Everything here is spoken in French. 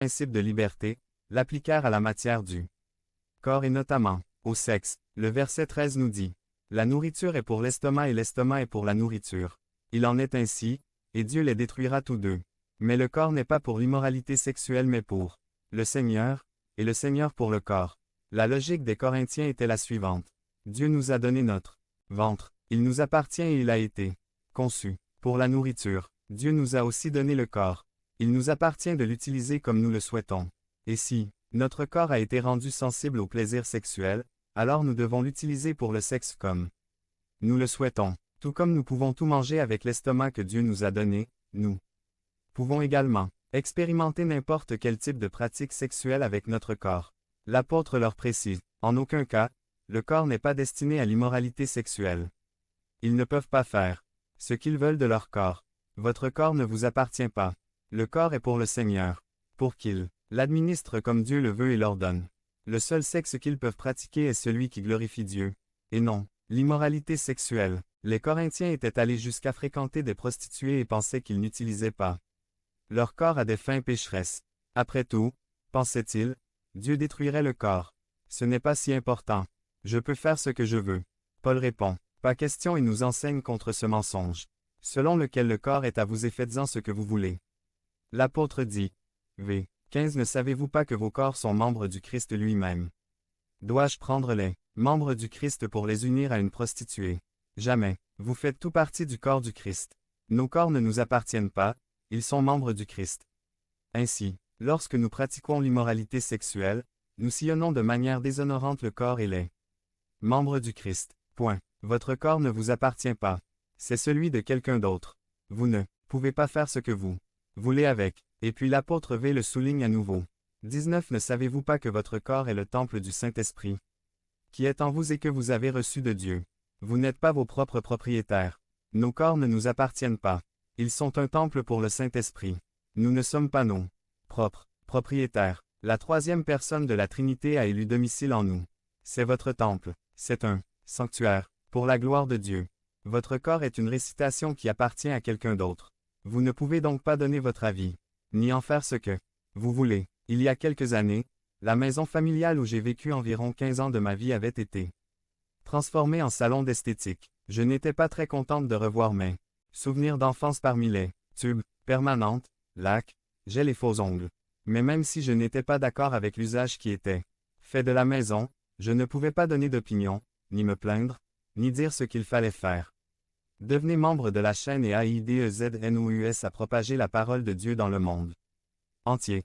principe de liberté, l'appliquèrent à la matière du corps et notamment au sexe. Le verset 13 nous dit, « La nourriture est pour l'estomac et l'estomac est pour la nourriture. Il en est ainsi, et Dieu les détruira tous deux. Mais le corps n'est pas pour l'immoralité sexuelle mais pour le Seigneur, et le Seigneur pour le corps. » La logique des Corinthiens était la suivante. Dieu nous a donné notre ventre. Il nous appartient et il a été conçu pour la nourriture. Dieu nous a aussi donné le corps. Il nous appartient de l'utiliser comme nous le souhaitons. Et si notre corps a été rendu sensible au plaisir sexuel, alors nous devons l'utiliser pour le sexe comme nous le souhaitons. Tout comme nous pouvons tout manger avec l'estomac que Dieu nous a donné, nous pouvons également expérimenter n'importe quel type de pratique sexuelle avec notre corps. L'apôtre leur précise, en aucun cas, le corps n'est pas destiné à l'immoralité sexuelle. Ils ne peuvent pas faire ce qu'ils veulent de leur corps. Votre corps ne vous appartient pas. Le corps est pour le Seigneur, pour qu'il l'administre comme Dieu le veut et l'ordonne. Le seul sexe qu'ils peuvent pratiquer est celui qui glorifie Dieu, et non l'immoralité sexuelle. Les Corinthiens étaient allés jusqu'à fréquenter des prostituées et pensaient qu'ils n'utilisaient pas leur corps à des fins pécheresses. Après tout, pensaient-ils, Dieu détruirait le corps. Ce n'est pas si important. Je peux faire ce que je veux. Paul répond, pas question et nous enseigne contre ce mensonge, selon lequel le corps est à vous et faites-en ce que vous voulez. L'apôtre dit, v. 15 Ne savez-vous pas que vos corps sont membres du Christ lui-même? Dois-je prendre les membres du Christ pour les unir à une prostituée? Jamais. Vous faites tout partie du corps du Christ. Nos corps ne nous appartiennent pas, ils sont membres du Christ. Ainsi, lorsque nous pratiquons l'immoralité sexuelle, nous sillonnons de manière déshonorante le corps et les membres du Christ. Point. Votre corps ne vous appartient pas. C'est celui de quelqu'un d'autre. Vous ne pouvez pas faire ce que vous voulez avec. Et puis l'apôtre V le souligne à nouveau. 19 Ne savez-vous pas que votre corps est le temple du Saint-Esprit, qui est en vous et que vous avez reçu de Dieu? Vous n'êtes pas vos propres propriétaires. Nos corps ne nous appartiennent pas. Ils sont un temple pour le Saint-Esprit. Nous ne sommes pas nos propres propriétaires. La troisième personne de la Trinité a élu domicile en nous. C'est votre temple. C'est un sanctuaire, pour la gloire de Dieu. Votre corps est une récitation qui appartient à quelqu'un d'autre. Vous ne pouvez donc pas donner votre avis, ni en faire ce que vous voulez. Il y a quelques années, la maison familiale où j'ai vécu environ 15 ans de ma vie avait été transformée en salon d'esthétique. Je n'étais pas très contente de revoir mes souvenirs d'enfance parmi les tubes, permanentes, lacs, gel et faux ongles. Mais même si je n'étais pas d'accord avec l'usage qui était fait de la maison, je ne pouvais pas donner d'opinion, ni me plaindre, ni dire ce qu'il fallait faire. Devenez membre de la chaîne et aidez ZNOUS à propager la parole de Dieu dans le monde entier.